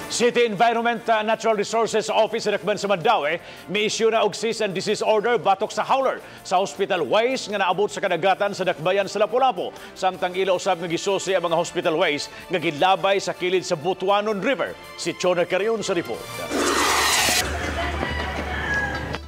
City Environment Natural Resources Office sa Dakban sa Mandaue mi-issue na og cease and desist order batok sa hauler sa hospital waste nga naabot sa kadagatan sa Dakbayan sa Lapu-Lapu. Samtang ila usab nga gisusi ang mga hospital waste nga gilabay sa kilid sa Butuanon River. Si Chona Carion sa report.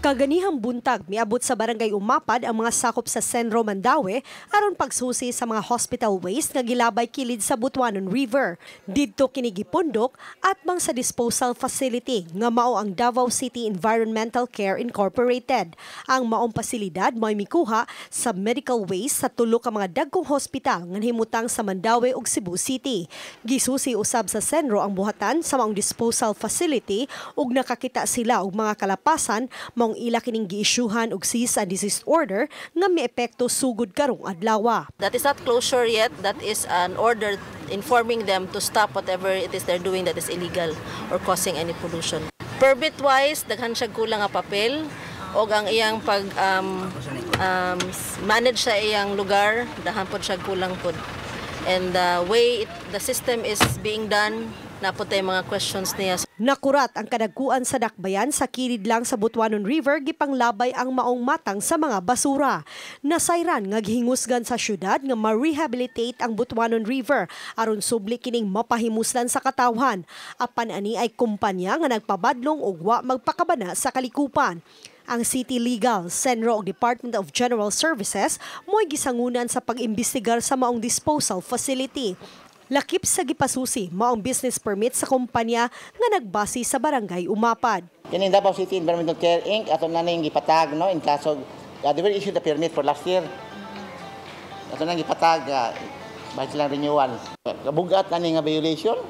Kaganihang buntag, miabot sa barangay Umapad ang mga sakop sa Senro Mandaue aron pagsusi sa mga hospital waste nga gilabay kilid sa Butuanon River. Didto kini gipundok atbang sa disposal facility nga mao ang Davao City Environmental Care Incorporated. Ang maong pasilidad mo'y mikuha sa medical waste sa tulo ka mga dagkong hospital nga himutang sa Mandaue ug Cebu City. Gisusi usab sa Senro ang buhatan sa maong disposal facility ug nakakita sila og mga kalapasan maong ila kining giisyuhan og cease and desist order nga miepekto sugod karong adlaw. That is not closure yet. That is an order informing them to stop whatever it is they're doing that is illegal or causing any pollution. Permit-wise, daghan siya kulang nga papel o ang iyang pag manage sa iyang lugar, daghan po siya kulang po. And the way the system is being done, naputay mga questions niya. Nakurat ang kadagkuan sa Dakbayan sa kilid lang sa Butuanon River gipanglabay ang maong matang sa mga basura. Nasayran nga gihingusgan sa syudad nga ma-rehabilitate ang Butuanon River aron subli kining mapahimuslan sa katawhan. Apan ani ay kumpanya nga nagpabadlong og wa magpakabana sa kalikupan. Ang City Legal, Senro ug Department of General Services mo'y gisangunan sa pag-imbestigar sa maong disposal facility. Lakip sa gipasusi maong business permit sa kumpanya nga nagbase sa barangay Umapad. Kini Davao City Environmental Care Inc. ato na ning gipatag no in kaso they were issued the permit for last year. Ato nang gipatag bahit lang renewal. Kabugat na nga violation.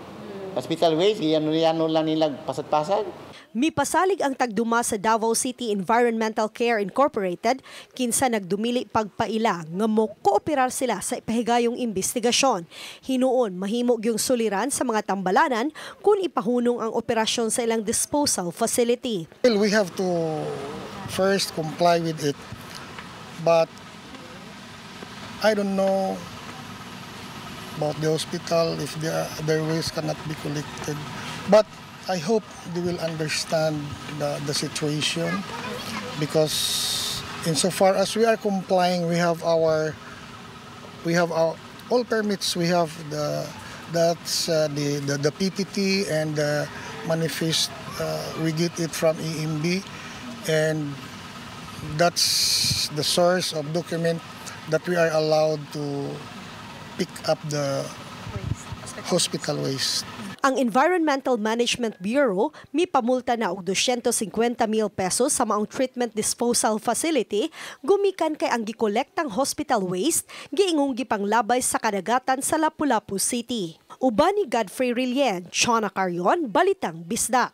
Hospital waste giyan-ano lang nila pasad-pasad. Mipasalig ang tagduma sa Davao City Environmental Care Incorporated kinsa nagdumili pagpaila nga mo-kooperar sila sa ipahigayong investigasyon. Hinuon mahimo gyung suliran sa mga tambalanan kung ipahunong ang operasyon sa ilang disposal facility. Well, we have to first comply with it, but I don't know about the hospital if their waste cannot be collected. But I hope they will understand the situation because insofar as we are complying, we have our all permits. We have the PPT and the manifest. We get it from EMB, and that's the source of document that we are allowed to pick up the hospital waste. Ang Environmental Management Bureau mipamulta na og 250,000 pesos sa maong treatment disposal facility gumikan kay ang gikolektang hospital waste giingong gipanglabay sa kadagatan sa Lapu-Lapu City. Uban ni Godfrey Rilien, Chona Carion, Balitang Bisdak.